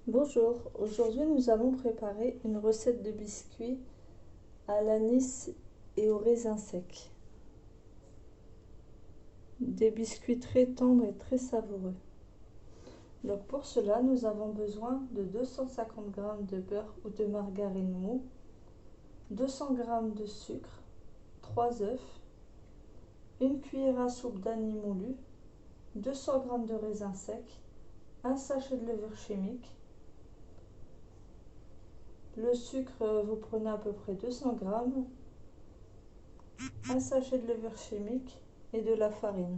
Bonjour, aujourd'hui nous allons préparer une recette de biscuits à l'anis et au raisin sec. Des biscuits très tendres et très savoureux. Donc pour cela, nous avons besoin de 250 g de beurre ou de margarine mou, 200 g de sucre, 3 œufs, une cuillère à soupe d'anis moulu, 200 g de raisin sec, un sachet de levure chimique. Le sucre, vous prenez à peu près 200 g, un sachet de levure chimique et de la farine.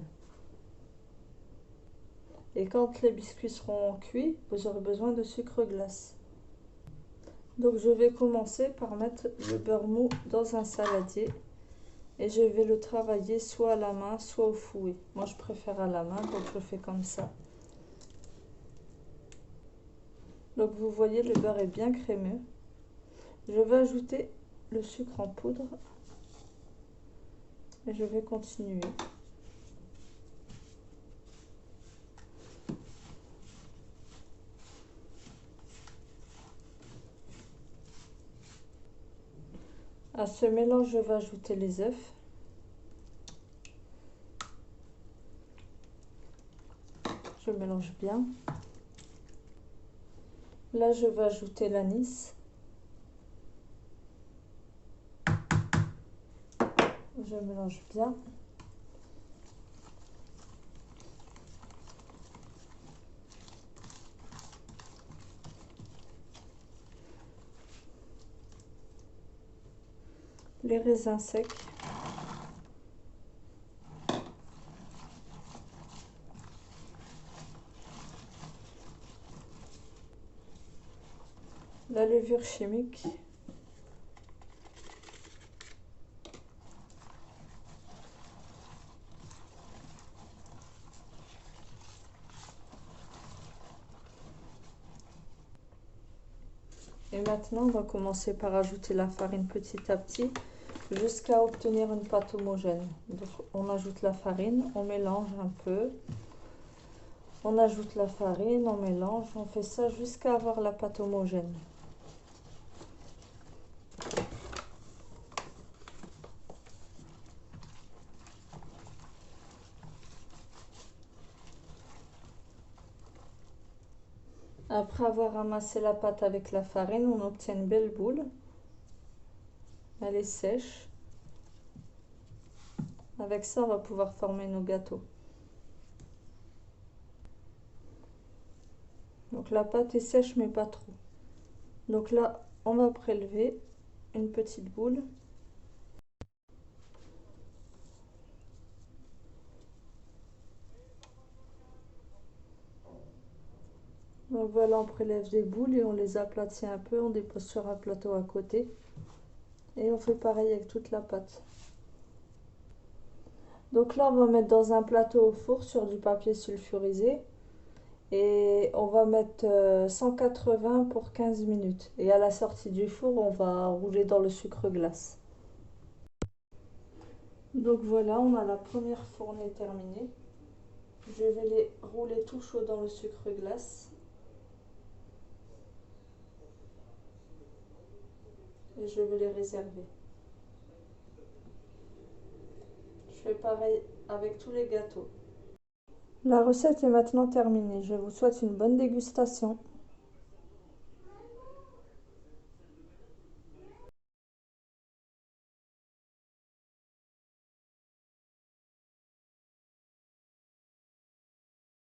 Et quand les biscuits seront cuits, vous aurez besoin de sucre glace. Donc je vais commencer par mettre le beurre mou dans un saladier et je vais le travailler soit à la main, soit au fouet. Moi je préfère à la main, donc je fais comme ça. Donc vous voyez, le beurre est bien crémeux. Je vais ajouter le sucre en poudre et je vais continuer. À ce mélange, je vais ajouter les œufs. Je mélange bien. Là, je vais ajouter l'anis. Je mélange bien. Les raisins secs. La levure chimique. Et maintenant, on va commencer par ajouter la farine petit à petit jusqu'à obtenir une pâte homogène. Donc, on ajoute la farine, on mélange un peu. On ajoute la farine, on mélange, on fait ça jusqu'à avoir la pâte homogène. Après avoir amassé la pâte avec la farine, on obtient une belle boule. Elle est sèche. Avec ça, on va pouvoir former nos gâteaux. Donc la pâte est sèche, mais pas trop. Donc là, on va prélever une petite boule. Donc voilà, on prélève des boules et on les aplatit un peu, on dépose sur un plateau à côté. Et on fait pareil avec toute la pâte. Donc là, on va mettre dans un plateau au four sur du papier sulfurisé. Et on va mettre 180 pour 15 minutes. Et à la sortie du four, on va rouler dans le sucre glace. Donc voilà, on a la première fournée terminée. Je vais les rouler tout chaud dans le sucre glace. Et je vais les réserver. Je fais pareil avec tous les gâteaux. La recette est maintenant terminée. Je vous souhaite une bonne dégustation.